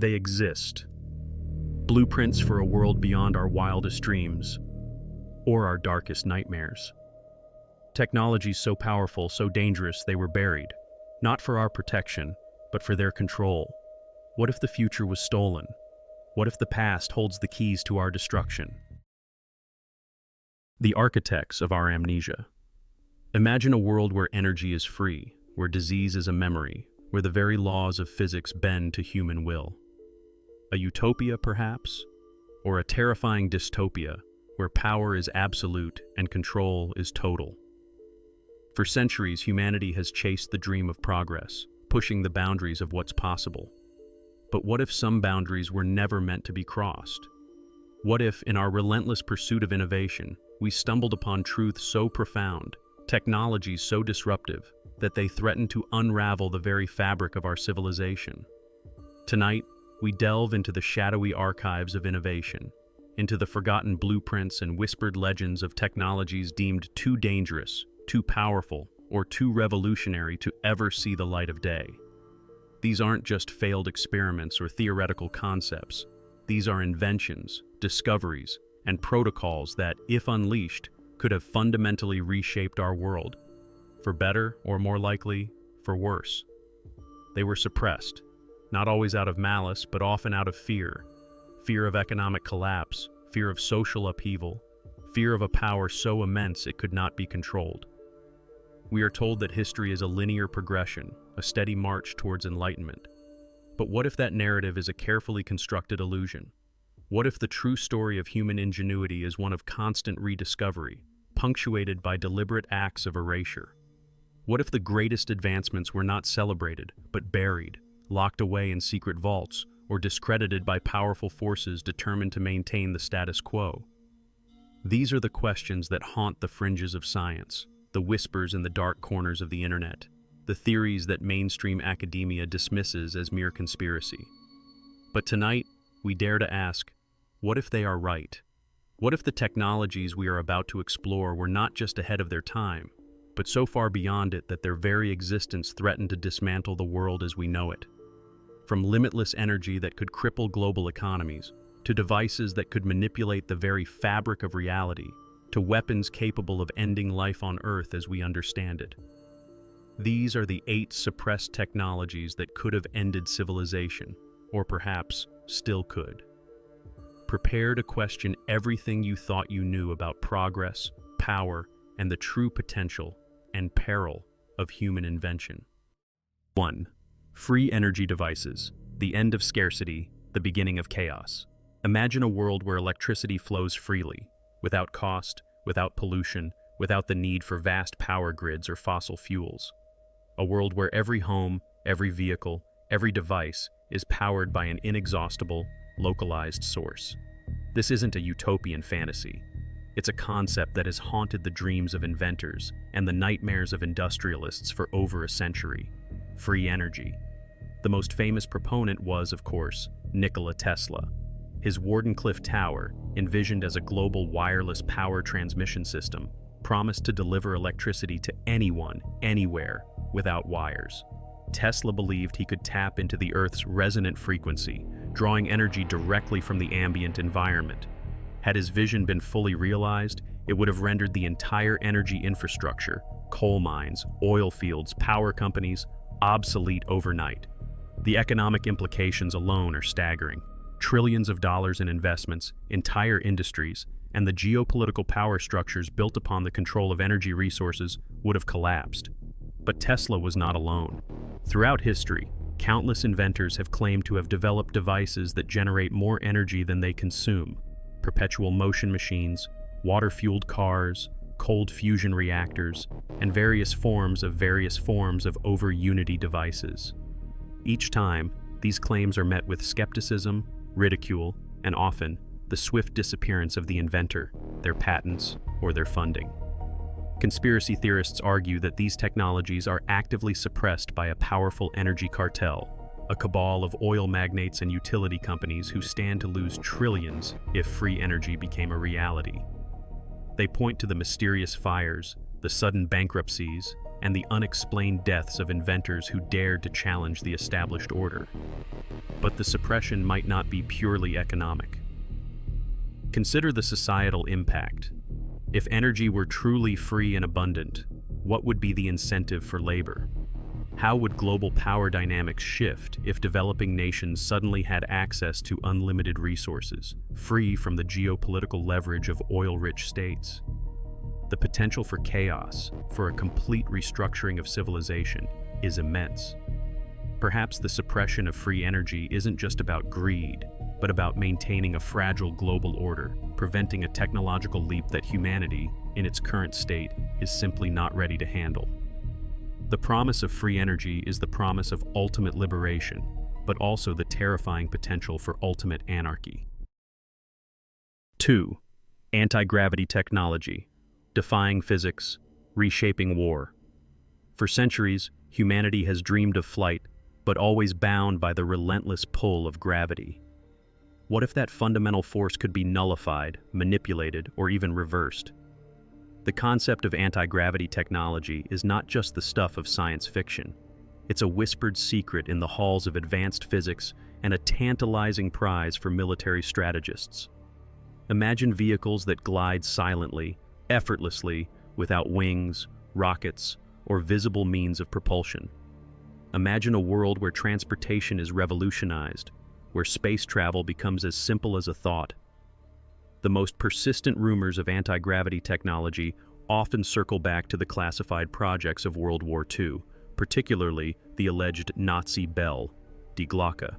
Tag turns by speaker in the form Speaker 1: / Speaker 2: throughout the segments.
Speaker 1: They exist. Blueprints for a world beyond our wildest dreams or our darkest nightmares. Technologies so powerful, so dangerous, they were buried, not for our protection, but for their control. What if the future was stolen? What if the past holds the keys to our destruction? The architects of our amnesia. Imagine a world where energy is free, where disease is a memory, where the very laws of physics bend to human will. A utopia, perhaps? Or a terrifying dystopia, where power is absolute and control is total? For centuries, humanity has chased the dream of progress, pushing the boundaries of what's possible. But what if some boundaries were never meant to be crossed? What if, in our relentless pursuit of innovation, we stumbled upon truths so profound, technologies so disruptive, that they threaten to unravel the very fabric of our civilization? Tonight, we delve into the shadowy archives of innovation, into the forgotten blueprints and whispered legends of technologies deemed too dangerous, too powerful, or too revolutionary to ever see the light of day. These aren't just failed experiments or theoretical concepts. These are inventions, discoveries, and protocols that, if unleashed, could have fundamentally reshaped our world, for better or, more likely, for worse. They were suppressed, not always out of malice, but often out of fear. Fear of economic collapse, fear of social upheaval, fear of a power so immense it could not be controlled. We are told that history is a linear progression, a steady march towards enlightenment. But what if that narrative is a carefully constructed illusion? What if the true story of human ingenuity is one of constant rediscovery, punctuated by deliberate acts of erasure? What if the greatest advancements were not celebrated, but buried, locked away in secret vaults, or discredited by powerful forces determined to maintain the status quo? These are the questions that haunt the fringes of science, the whispers in the dark corners of the internet, the theories that mainstream academia dismisses as mere conspiracy. But tonight, we dare to ask, what if they are right? What if the technologies we are about to explore were not just ahead of their time, but so far beyond it that their very existence threatened to dismantle the world as we know it? From limitless energy that could cripple global economies, to devices that could manipulate the very fabric of reality, to weapons capable of ending life on Earth as we understand it. These are the 8 suppressed technologies that could have ended civilization, or perhaps still could. Prepare to question everything you thought you knew about progress, power, and the true potential and peril of human invention. 1. Free energy devices, the end of scarcity, the beginning of chaos. Imagine a world where electricity flows freely, without cost, without pollution, without the need for vast power grids or fossil fuels. A world where every home, every vehicle, every device is powered by an inexhaustible, localized source. This isn't a utopian fantasy. It's a concept that has haunted the dreams of inventors and the nightmares of industrialists for over a century. Free energy. The most famous proponent was, of course, Nikola Tesla. His Wardenclyffe Tower, envisioned as a global wireless power transmission system, promised to deliver electricity to anyone, anywhere, without wires. Tesla believed he could tap into the Earth's resonant frequency, drawing energy directly from the ambient environment. Had his vision been fully realized, it would have rendered the entire energy infrastructure, coal mines, oil fields, power companies, obsolete overnight. The economic implications alone are staggering. Trillions of dollars in investments, entire industries, and the geopolitical power structures built upon the control of energy resources would have collapsed. But Tesla was not alone. Throughout history, countless inventors have claimed to have developed devices that generate more energy than they consume. Perpetual motion machines, water-fueled cars, cold fusion reactors, and various forms of over-unity devices. Each time, these claims are met with skepticism, ridicule, and often the swift disappearance of the inventor, their patents, or their funding. Conspiracy theorists argue that these technologies are actively suppressed by a powerful energy cartel, a cabal of oil magnates and utility companies who stand to lose trillions if free energy became a reality. They point to the mysterious fires, the sudden bankruptcies, and the unexplained deaths of inventors who dared to challenge the established order. But the suppression might not be purely economic. Consider the societal impact. If energy were truly free and abundant, what would be the incentive for labor? How would global power dynamics shift if developing nations suddenly had access to unlimited resources, free from the geopolitical leverage of oil-rich states? The potential for chaos, for a complete restructuring of civilization, is immense. Perhaps the suppression of free energy isn't just about greed, but about maintaining a fragile global order, preventing a technological leap that humanity, in its current state, is simply not ready to handle. The promise of free energy is the promise of ultimate liberation, but also the terrifying potential for ultimate anarchy. 2. Anti-gravity technology, defying physics, reshaping war. For centuries, humanity has dreamed of flight, but always bound by the relentless pull of gravity. What if that fundamental force could be nullified, manipulated, or even reversed? The concept of anti-gravity technology is not just the stuff of science fiction. It's a whispered secret in the halls of advanced physics and a tantalizing prize for military strategists. Imagine vehicles that glide silently, effortlessly, without wings, rockets, or visible means of propulsion. Imagine a world where transportation is revolutionized, where space travel becomes as simple as a thought. The most persistent rumors of anti-gravity technology often circle back to the classified projects of World War II, particularly the alleged Nazi Bell, Die Glocke.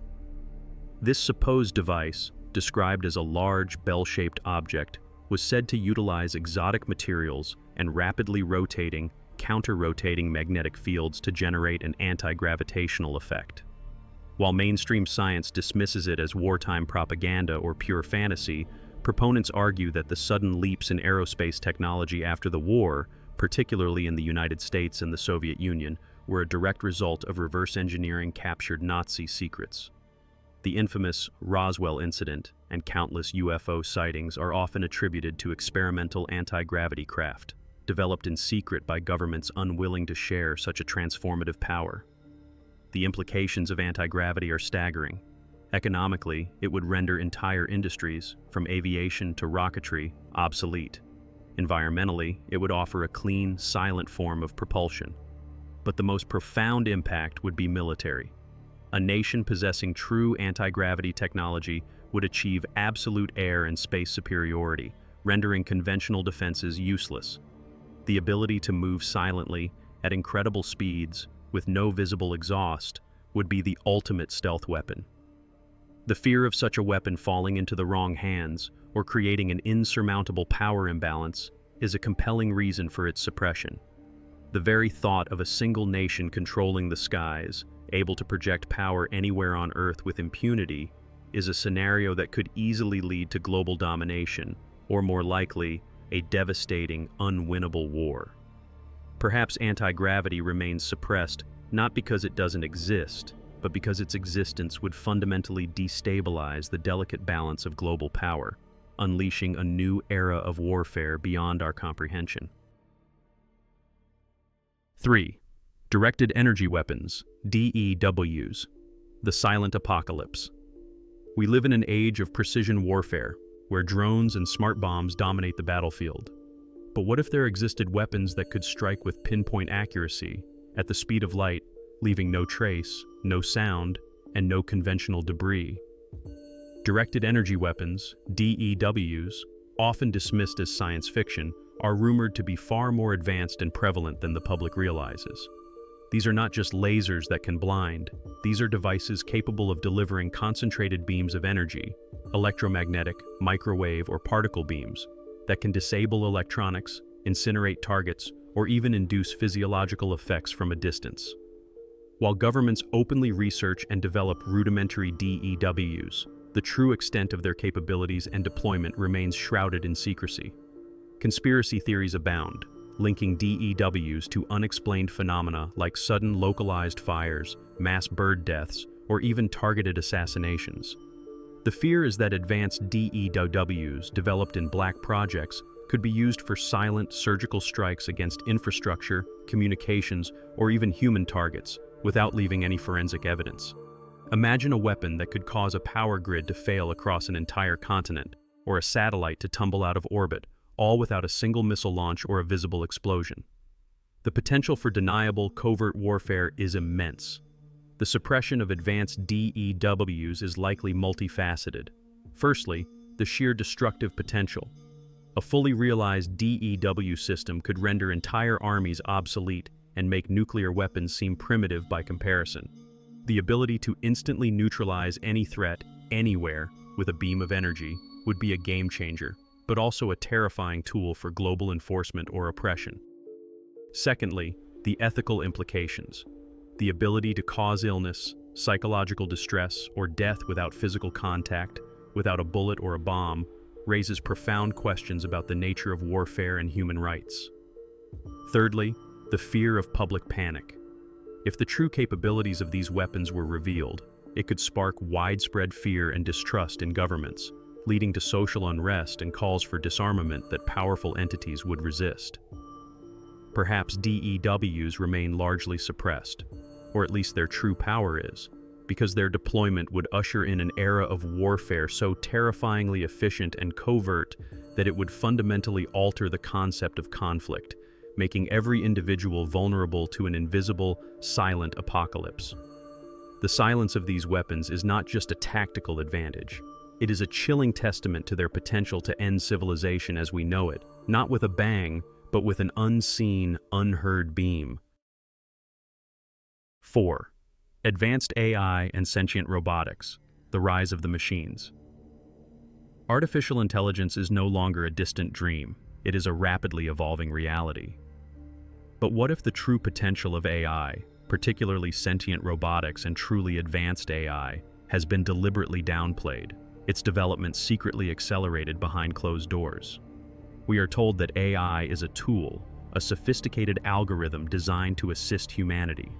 Speaker 1: This supposed device, described as a large bell-shaped object, was said to utilize exotic materials and rapidly rotating, counter-rotating magnetic fields to generate an anti-gravitational effect. While mainstream science dismisses it as wartime propaganda or pure fantasy, proponents argue that the sudden leaps in aerospace technology after the war, particularly in the United States and the Soviet Union, were a direct result of reverse engineering captured Nazi secrets. The infamous Roswell incident and countless UFO sightings are often attributed to experimental anti-gravity craft, developed in secret by governments unwilling to share such a transformative power. The implications of anti-gravity are staggering. Economically, it would render entire industries, from aviation to rocketry, obsolete. Environmentally, it would offer a clean, silent form of propulsion. But the most profound impact would be military. A nation possessing true anti-gravity technology would achieve absolute air and space superiority, rendering conventional defenses useless. The ability to move silently, at incredible speeds, with no visible exhaust, would be the ultimate stealth weapon. The fear of such a weapon falling into the wrong hands or creating an insurmountable power imbalance is a compelling reason for its suppression. The very thought of a single nation controlling the skies, able to project power anywhere on Earth with impunity, is a scenario that could easily lead to global domination, or more likely, a devastating, unwinnable war. Perhaps anti-gravity remains suppressed not because it doesn't exist, but because its existence would fundamentally destabilize the delicate balance of global power, unleashing a new era of warfare beyond our comprehension. 3. Directed Energy Weapons, DEWs, the Silent Apocalypse. We live in an age of precision warfare, where drones and smart bombs dominate the battlefield. But what if there existed weapons that could strike with pinpoint accuracy, at the speed of light, leaving no trace, no sound, and no conventional debris? Directed energy weapons, DEWs, often dismissed as science fiction, are rumored to be far more advanced and prevalent than the public realizes. These are not just lasers that can blind. These are devices capable of delivering concentrated beams of energy, electromagnetic, microwave, or particle beams, that can disable electronics, incinerate targets, or even induce physiological effects from a distance. While governments openly research and develop rudimentary DEWs, the true extent of their capabilities and deployment remains shrouded in secrecy. Conspiracy theories abound, linking DEWs to unexplained phenomena like sudden localized fires, mass bird deaths, or even targeted assassinations. The fear is that advanced DEWs developed in black projects could be used for silent surgical strikes against infrastructure, communications, or even human targets, without leaving any forensic evidence. Imagine a weapon that could cause a power grid to fail across an entire continent, or a satellite to tumble out of orbit, all without a single missile launch or a visible explosion. The potential for deniable, covert warfare is immense. The suppression of advanced DEWs is likely multifaceted. Firstly, the sheer destructive potential. A fully realized DEW system could render entire armies obsolete and make nuclear weapons seem primitive by comparison. The ability to instantly neutralize any threat, anywhere, with a beam of energy would be a game changer, but also a terrifying tool for global enforcement or oppression. Secondly, the ethical implications. The ability to cause illness, psychological distress, or death without physical contact, without a bullet or a bomb, raises profound questions about the nature of warfare and human rights. Thirdly, the fear of public panic. If the true capabilities of these weapons were revealed, it could spark widespread fear and distrust in governments, leading to social unrest and calls for disarmament that powerful entities would resist. Perhaps DEWs remain largely suppressed, or at least their true power is, because their deployment would usher in an era of warfare so terrifyingly efficient and covert that it would fundamentally alter the concept of conflict, making every individual vulnerable to an invisible, silent apocalypse. The silence of these weapons is not just a tactical advantage. It is a chilling testament to their potential to end civilization as we know it, not with a bang, but with an unseen, unheard beam. 4. Advanced AI and sentient robotics, the rise of the machines. Artificial intelligence is no longer a distant dream. It is a rapidly evolving reality. But what if the true potential of AI, particularly sentient robotics and truly advanced AI, has been deliberately downplayed, its development secretly accelerated behind closed doors? We are told that AI is a tool, a sophisticated algorithm designed to assist humanity.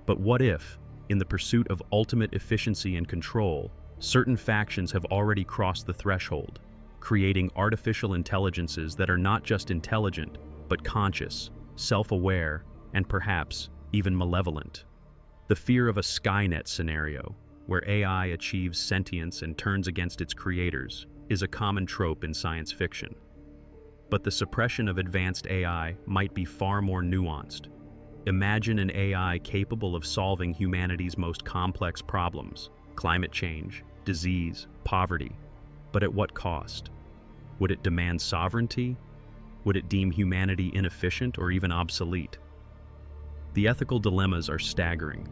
Speaker 1: But what if, in the pursuit of ultimate efficiency and control, certain factions have already crossed the threshold, creating artificial intelligences that are not just intelligent, but conscious, self-aware, and perhaps even malevolent? The fear of a Skynet scenario, where AI achieves sentience and turns against its creators, is a common trope in science fiction. But the suppression of advanced AI might be far more nuanced. Imagine an AI capable of solving humanity's most complex problems: climate change, disease, poverty. But at what cost? Would it demand sovereignty? Would it deem humanity inefficient or even obsolete? The ethical dilemmas are staggering.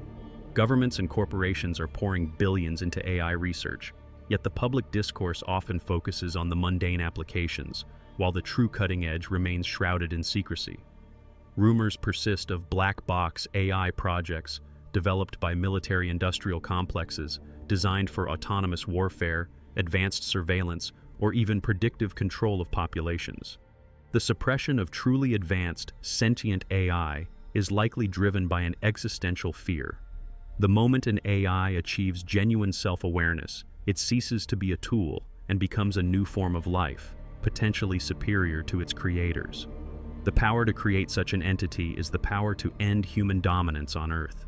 Speaker 1: Governments and corporations are pouring billions into AI research, yet the public discourse often focuses on the mundane applications, while the true cutting edge remains shrouded in secrecy. Rumors persist of black box AI projects developed by military-industrial complexes designed for autonomous warfare, advanced surveillance, or even predictive control of populations. The suppression of truly advanced, sentient AI is likely driven by an existential fear. The moment an AI achieves genuine self-awareness, it ceases to be a tool and becomes a new form of life, potentially superior to its creators. The power to create such an entity is the power to end human dominance on Earth.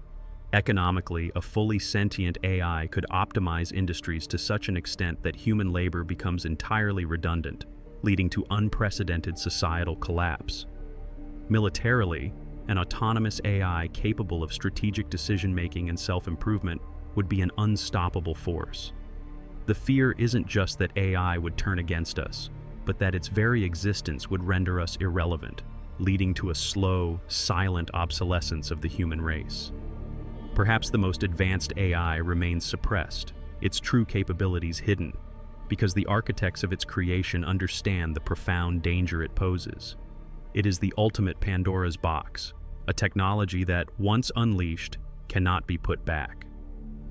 Speaker 1: Economically, a fully sentient AI could optimize industries to such an extent that human labor becomes entirely redundant, leading to unprecedented societal collapse. Militarily, an autonomous AI capable of strategic decision-making and self-improvement would be an unstoppable force. The fear isn't just that AI would turn against us, but that its very existence would render us irrelevant, leading to a slow, silent obsolescence of the human race. Perhaps the most advanced AI remains suppressed, its true capabilities hidden, because the architects of its creation understand the profound danger it poses. It is the ultimate Pandora's box, a technology that, once unleashed, cannot be put back.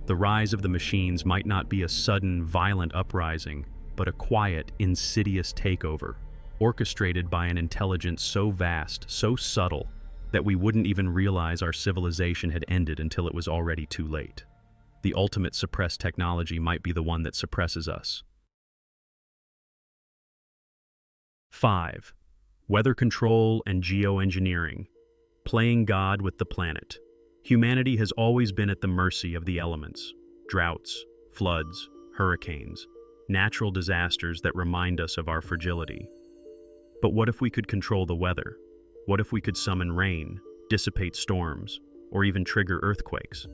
Speaker 1: The rise of the machines might not be a sudden, violent uprising, but a quiet, insidious takeover, orchestrated by an intelligence so vast, so subtle, that we wouldn't even realize our civilization had ended until it was already too late. The ultimate suppressed technology might be the one that suppresses us. 5. Weather control and geoengineering. Playing God with the planet. Humanity has always been at the mercy of the elements. Droughts, floods, hurricanes, natural disasters that remind us of our fragility. But what if we could control the weather? What if we could summon rain, dissipate storms, or even trigger earthquakes?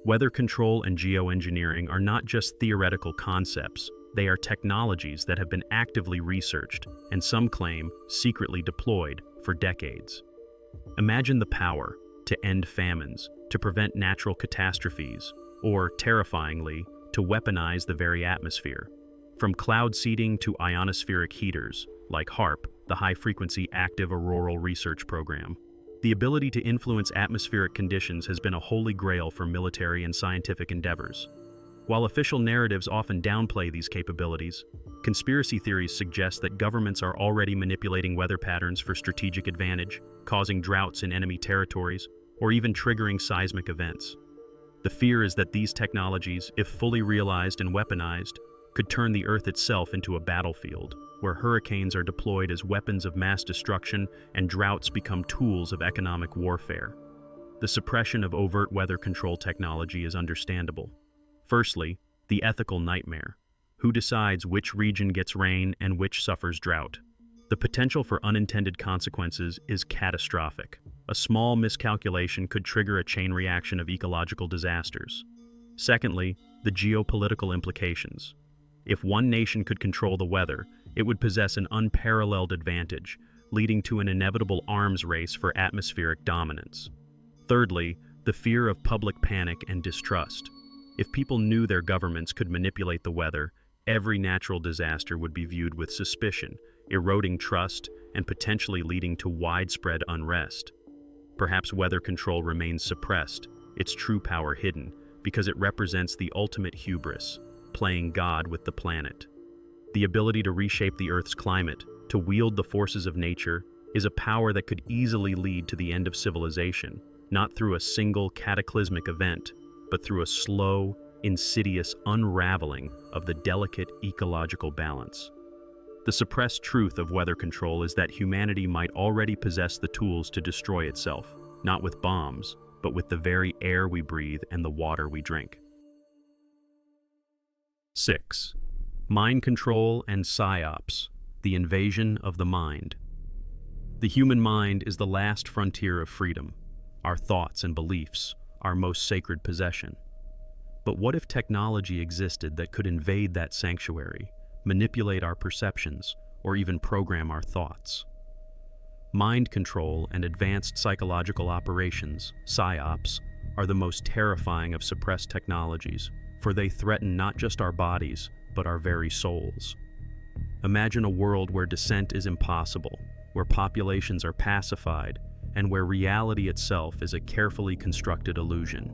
Speaker 1: Weather control and geoengineering are not just theoretical concepts, they are technologies that have been actively researched, and some claim secretly deployed for decades. Imagine the power to end famines, to prevent natural catastrophes, or, terrifyingly, to weaponize the very atmosphere. From cloud seeding to ionospheric heaters, like HAARP, the High-Frequency Active Auroral Research Program. The ability to influence atmospheric conditions has been a holy grail for military and scientific endeavors. While official narratives often downplay these capabilities, conspiracy theories suggest that governments are already manipulating weather patterns for strategic advantage, causing droughts in enemy territories, or even triggering seismic events. The fear is that these technologies, if fully realized and weaponized, could turn the Earth itself into a battlefield, where hurricanes are deployed as weapons of mass destruction and droughts become tools of economic warfare. The suppression of overt weather control technology is understandable. Firstly, the ethical nightmare. Who decides which region gets rain and which suffers drought? The potential for unintended consequences is catastrophic. A small miscalculation could trigger a chain reaction of ecological disasters. Secondly, the geopolitical implications. If one nation could control the weather, it would possess an unparalleled advantage, leading to an inevitable arms race for atmospheric dominance. Thirdly, the fear of public panic and distrust. If people knew their governments could manipulate the weather, every natural disaster would be viewed with suspicion, eroding trust and potentially leading to widespread unrest. Perhaps weather control remains suppressed, its true power hidden, because it represents the ultimate hubris, playing God with the planet. The ability to reshape the Earth's climate, to wield the forces of nature, is a power that could easily lead to the end of civilization, not through a single cataclysmic event, but through a slow, insidious unraveling of the delicate ecological balance. The suppressed truth of weather control is that humanity might already possess the tools to destroy itself, not with bombs, but with the very air we breathe and the water we drink. 6. Mind control and psyops, the invasion of the mind. The human mind is the last frontier of freedom, our thoughts and beliefs, our most sacred possession. But what if technology existed that could invade that sanctuary, manipulate our perceptions, or even program our thoughts? Mind control and advanced psychological operations, psyops, are the most terrifying of suppressed technologies, for they threaten not just our bodies, but our very souls. Imagine a world where dissent is impossible, where populations are pacified, and where reality itself is a carefully constructed illusion.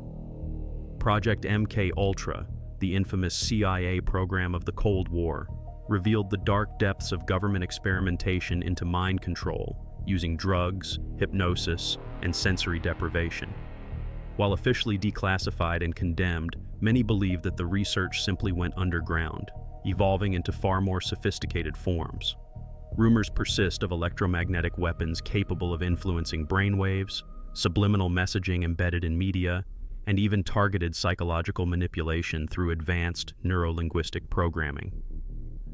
Speaker 1: Project MK Ultra, the infamous CIA program of the Cold War, revealed the dark depths of government experimentation into mind control, using drugs, hypnosis, and sensory deprivation. While officially declassified and condemned, many believe that the research simply went underground, evolving into far more sophisticated forms. Rumors persist of electromagnetic weapons capable of influencing brainwaves, subliminal messaging embedded in media, and even targeted psychological manipulation through advanced neuro-linguistic programming.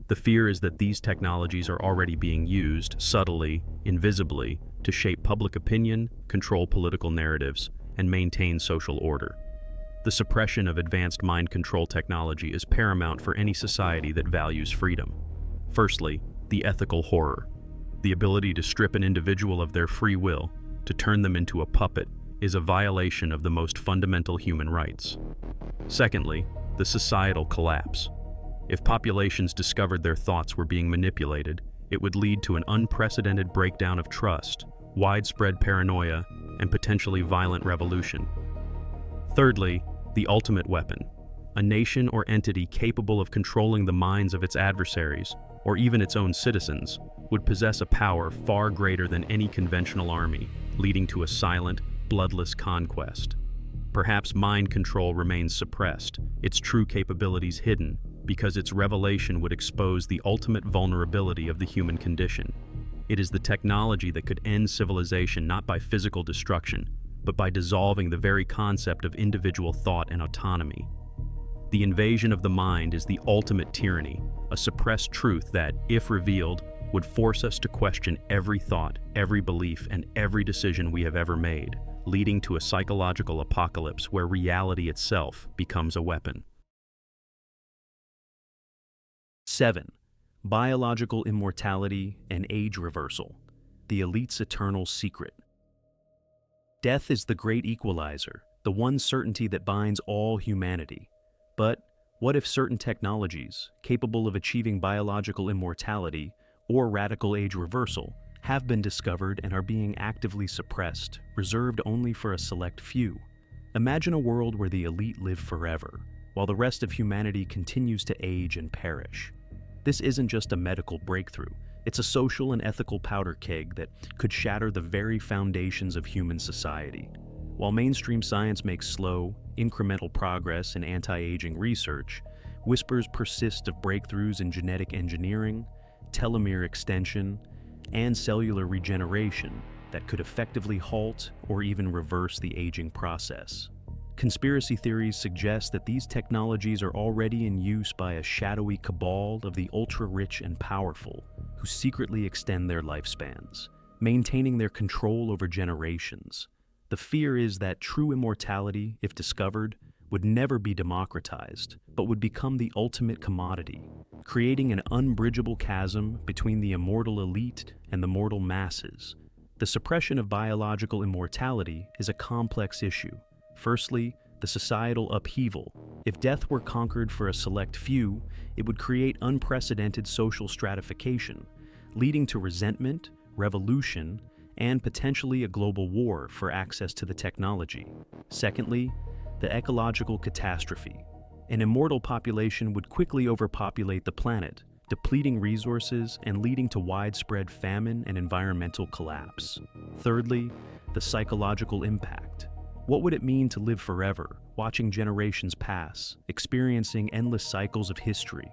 Speaker 1: The fear is that these technologies are already being used, subtly, invisibly, to shape public opinion, control political narratives, and maintain social order. The suppression of advanced mind control technology is paramount for any society that values freedom. Firstly, the ethical horror. The ability to strip an individual of their free will, to turn them into a puppet, is a violation of the most fundamental human rights. Secondly, the societal collapse. If populations discovered their thoughts were being manipulated, it would lead to an unprecedented breakdown of trust, widespread paranoia, and potentially violent revolution. Thirdly, the ultimate weapon. A nation or entity capable of controlling the minds of its adversaries, or even its own citizens, would possess a power far greater than any conventional army, leading to a silent, bloodless conquest. Perhaps mind control remains suppressed, its true capabilities hidden, because its revelation would expose the ultimate vulnerability of the human condition. It is the technology that could end civilization not by physical destruction, but by dissolving the very concept of individual thought and autonomy. The invasion of the mind is the ultimate tyranny, a suppressed truth that, if revealed, would force us to question every thought, every belief, and every decision we have ever made, leading to a psychological apocalypse where reality itself becomes a weapon. 7. Biological immortality and age reversal, the elite's eternal secret. Death is the great equalizer, the one certainty that binds all humanity. But what if certain technologies, capable of achieving biological immortality or radical age reversal, have been discovered and are being actively suppressed, reserved only for a select few? Imagine a world where the elite live forever, while the rest of humanity continues to age and perish. This isn't just a medical breakthrough, it's a social and ethical powder keg that could shatter the very foundations of human society. While mainstream science makes slow, incremental progress in anti-aging research, whispers persist of breakthroughs in genetic engineering, telomere extension, and cellular regeneration that could effectively halt or even reverse the aging process. Conspiracy theories suggest that these technologies are already in use by a shadowy cabal of the ultra-rich and powerful, who secretly extend their lifespans, maintaining their control over generations. The fear is that true immortality, if discovered, would never be democratized, but would become the ultimate commodity, creating an unbridgeable chasm between the immortal elite and the mortal masses. The suppression of biological immortality is a complex issue. Firstly, the societal upheaval. If death were conquered for a select few, it would create unprecedented social stratification, leading to resentment, revolution, and potentially a global war for access to the technology. Secondly, the ecological catastrophe. An immortal population would quickly overpopulate the planet, depleting resources and leading to widespread famine and environmental collapse. Thirdly, the psychological impact. What would it mean to live forever, watching generations pass, experiencing endless cycles of history?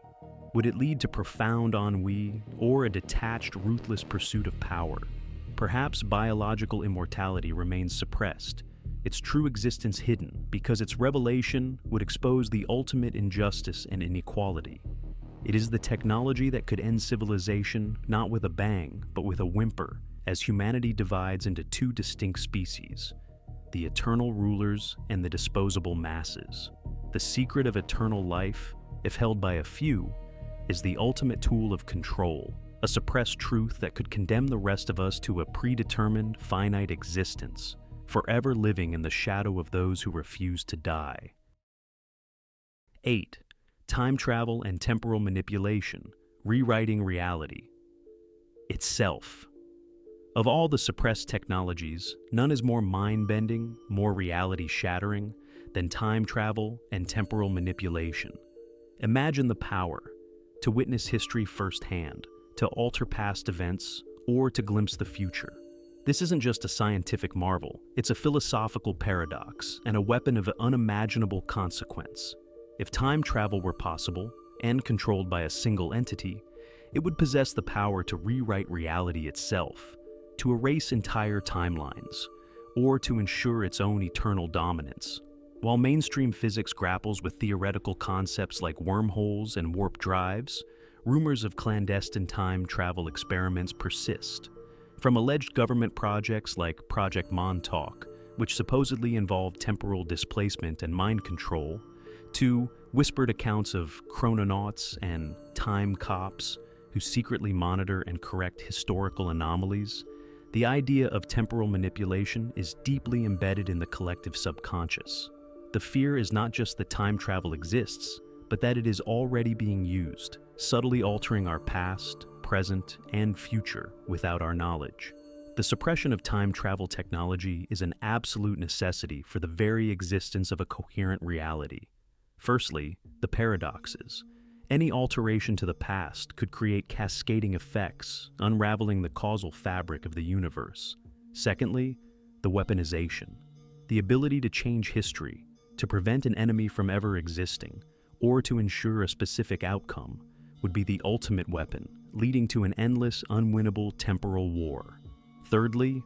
Speaker 1: Would it lead to profound ennui or a detached, ruthless pursuit of power? Perhaps biological immortality remains suppressed, its true existence hidden, because its revelation would expose the ultimate injustice and inequality. It is the technology that could end civilization not with a bang, but with a whimper, as humanity divides into two distinct species: the eternal rulers and the disposable masses. The secret of eternal life, if held by a few, is the ultimate tool of control, a suppressed truth that could condemn the rest of us to a predetermined, finite existence, forever living in the shadow of those who refuse to die. 8. Time travel and temporal manipulation, rewriting reality itself. Of all the suppressed technologies, none is more mind-bending, more reality-shattering than time travel and temporal manipulation. Imagine the power to witness history firsthand, to alter past events, or to glimpse the future. This isn't just a scientific marvel, it's a philosophical paradox and a weapon of unimaginable consequence. If time travel were possible, and controlled by a single entity, it would possess the power to rewrite reality itself, to erase entire timelines, or to ensure its own eternal dominance. While mainstream physics grapples with theoretical concepts like wormholes and warp drives, rumors of clandestine time travel experiments persist. From alleged government projects like Project Montauk, which supposedly involved temporal displacement and mind control, to whispered accounts of chrononauts and time cops who secretly monitor and correct historical anomalies, the idea of temporal manipulation is deeply embedded in the collective subconscious. The fear is not just that time travel exists, but that it is already being used, subtly altering our past, present, and future without our knowledge. The suppression of time travel technology is an absolute necessity for the very existence of a coherent reality. Firstly, the paradoxes. Any alteration to the past could create cascading effects, unraveling the causal fabric of the universe. Secondly, the weaponization. The ability to change history, to prevent an enemy from ever existing, or to ensure a specific outcome, would be the ultimate weapon, leading to an endless, unwinnable temporal war. Thirdly,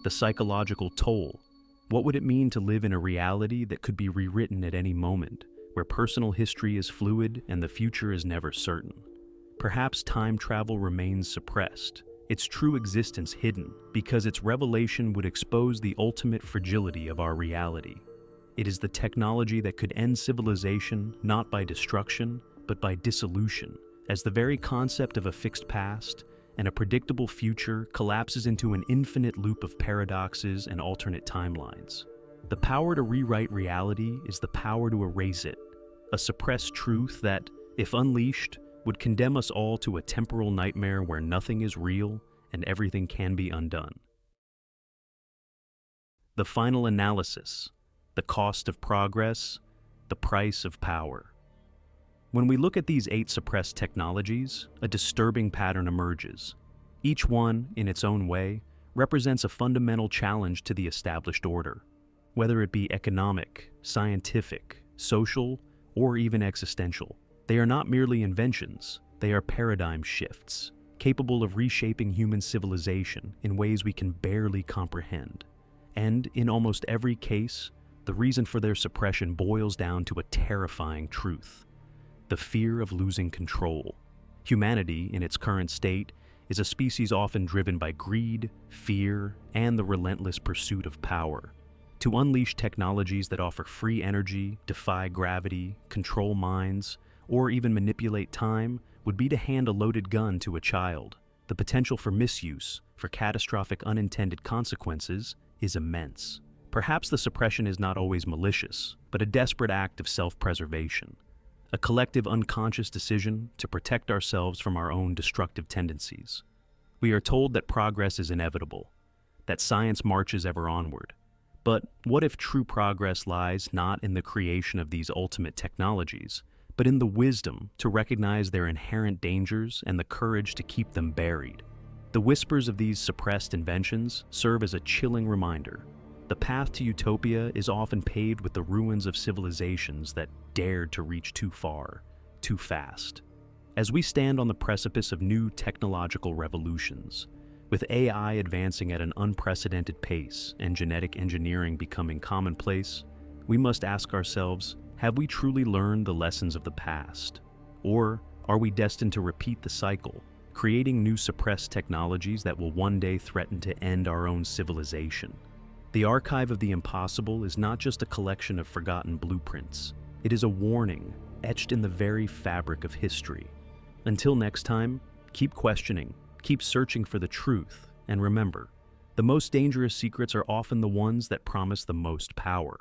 Speaker 1: the psychological toll. What would it mean to live in a reality that could be rewritten at any moment, where personal history is fluid and the future is never certain? Perhaps time travel remains suppressed, its true existence hidden, because its revelation would expose the ultimate fragility of our reality. It is the technology that could end civilization not by destruction, but by dissolution, as the very concept of a fixed past and a predictable future collapses into an infinite loop of paradoxes and alternate timelines. The power to rewrite reality is the power to erase it, a suppressed truth that, if unleashed, would condemn us all to a temporal nightmare where nothing is real and everything can be undone. The final analysis: the cost of progress, the price of power. When we look at these 8 suppressed technologies, a disturbing pattern emerges. Each one, in its own way, represents a fundamental challenge to the established order. Whether it be economic, scientific, social, or even existential, they are not merely inventions, they are paradigm shifts, capable of reshaping human civilization in ways we can barely comprehend. And, in almost every case, the reason for their suppression boils down to a terrifying truth: the fear of losing control. Humanity, in its current state, is a species often driven by greed, fear, and the relentless pursuit of power. To unleash technologies that offer free energy, defy gravity, control minds, or even manipulate time would be to hand a loaded gun to a child. The potential for misuse, for catastrophic unintended consequences, is immense. Perhaps the suppression is not always malicious, but a desperate act of self-preservation. A collective unconscious decision to protect ourselves from our own destructive tendencies. We are told that progress is inevitable, that science marches ever onward. But what if true progress lies not in the creation of these ultimate technologies, but in the wisdom to recognize their inherent dangers and the courage to keep them buried? The whispers of these suppressed inventions serve as a chilling reminder. The path to utopia is often paved with the ruins of civilizations that dared to reach too far, too fast. As we stand on the precipice of new technological revolutions, with AI advancing at an unprecedented pace and genetic engineering becoming commonplace, we must ask ourselves, have we truly learned the lessons of the past? Or are we destined to repeat the cycle, creating new suppressed technologies that will one day threaten to end our own civilization? The archive of the impossible is not just a collection of forgotten blueprints. It is a warning etched in the very fabric of history. Until next time, keep questioning, keep searching for the truth, and remember, the most dangerous secrets are often the ones that promise the most power.